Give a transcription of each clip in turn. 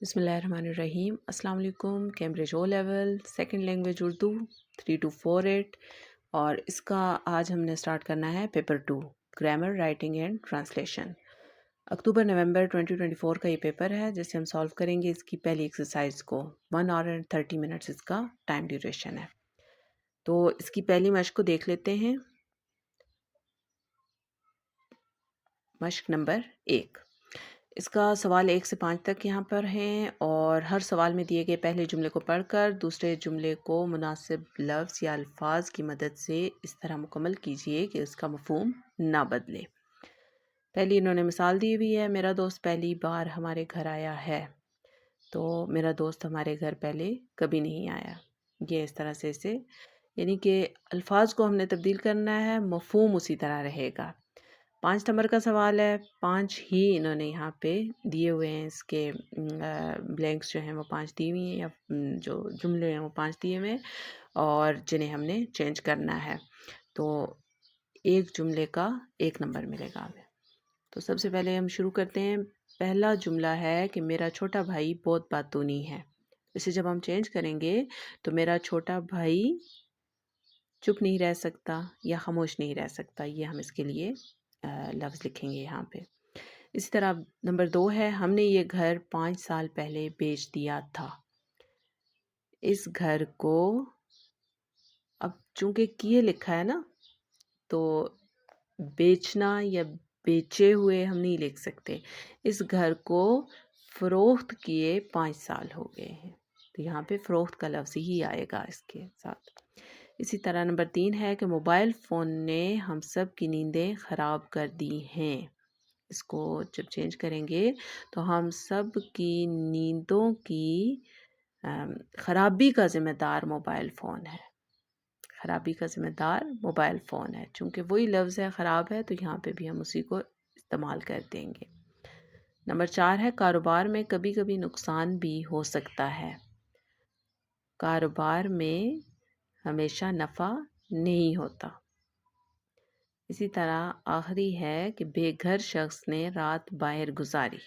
بسم اللہ الرحمن الرحیم۔ السلام علیکم۔ Cambridge O level second language Urdu 3248، اور اس کا آج ہم نے اسٹارٹ کرنا ہے paper 2، grammar, writing and translation. اکتوبر نومبر 2024 کا یہ پیپر ہے جسے ہم سالو کریں گے اس کی پہلی ایکسرسائز کو۔ 1 hour and 30 minutes اس کا ٹائم ڈیوریشن ہے۔ تو اس کی پہلی مشق کو دیکھ لیتے ہیں۔ مشق نمبر 1، اس کا سوال 1 سے 5 تک یہاں پر ہیں، اور ہر سوال میں دیے گئے پہلے جملے کو پڑھ کر دوسرے جملے کو مناسب لفظ یا الفاظ کی مدد سے اس طرح مکمل کیجئے کہ اس کا مفہوم نہ بدلے۔ پہلی انہوں نے مثال دی ہوئی ہے، میرا دوست پہلی بار ہمارے گھر آیا ہے۔ تو میرا دوست ہمارے گھر پہلے کبھی نہیں آیا، یہ اس طرح سے اسے، یعنی کہ الفاظ کو ہم نے تبدیل کرنا ہے، مفہوم اسی طرح رہے گا۔ 5 نمبر کا سوال ہے، 5 ہی انہوں نے یہاں پہ دیے ہوئے ہیں، اس کے بلینکس جو ہیں وہ 5 دی ہوئی ہیں، یا جو جملے ہیں وہ 5 دیے ہوئے ہیں، اور جنہیں ہم نے چینج کرنا ہے۔ تو ایک جملے کا 1 نمبر ملے گا ہمیں۔ تو سب سے پہلے ہم شروع کرتے ہیں۔ پہلا جملہ ہے کہ میرا چھوٹا بھائی بہت باتونی ہے۔ اسے جب ہم چینج کریں گے تو میرا چھوٹا بھائی چپ نہیں رہ سکتا یا خاموش نہیں رہ سکتا، یہ ہم اس کے لیے لفظ لکھیں گے یہاں پہ۔ اسی طرح نمبر 2 ہے، ہم نے یہ گھر 5 سال پہلے بیچ دیا تھا۔ اس گھر کو، اب چونکہ کیے لکھا ہے نا، تو بیچنا یا بیچے ہوئے ہم نہیں لکھ سکتے۔ اس گھر کو فروخت کیے 5 سال ہو گئے ہیں، تو یہاں پہ فروخت کا لفظ ہی آئے گا اس کے ساتھ۔ اسی طرح نمبر 3 ہے کہ موبائل فون نے ہم سب کی نیندیں خراب کر دی ہیں۔ اس کو جب چینج کریں گے تو ہم سب کی نیندوں کی خرابی کا ذمہ دار موبائل فون ہے۔ خرابی کا ذمہ دار موبائل فون ہے، چونکہ وہی لفظ ہے، خراب ہے، تو یہاں پہ بھی ہم اسی کو استعمال کر دیں گے۔ نمبر 4 ہے، کاروبار میں کبھی کبھی نقصان بھی ہو سکتا ہے۔ کاروبار میں ہمیشہ نفع نہیں ہوتا۔ اسی طرح آخری ہے کہ بے گھر شخص نے رات باہر گزاری۔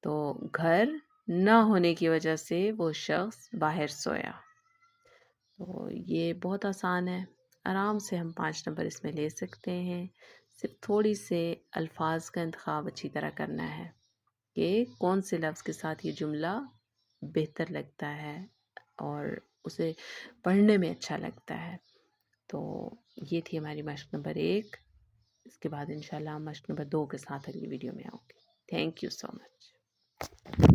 تو گھر نہ ہونے کی وجہ سے وہ شخص باہر سویا۔ تو یہ بہت آسان ہے، آرام سے ہم 5 نمبر اس میں لے سکتے ہیں۔ صرف تھوڑی سے الفاظ کا انتخاب اچھی طرح کرنا ہے کہ کون سے لفظ کے ساتھ یہ جملہ بہتر لگتا ہے اور اسے پڑھنے میں اچھا لگتا ہے۔ تو یہ تھی ہماری مشق نمبر 1۔ اس کے بعد انشاءاللہ ہم مشق نمبر 2 کے ساتھ اگلی ویڈیو میں آؤں گے۔ Thank you so much.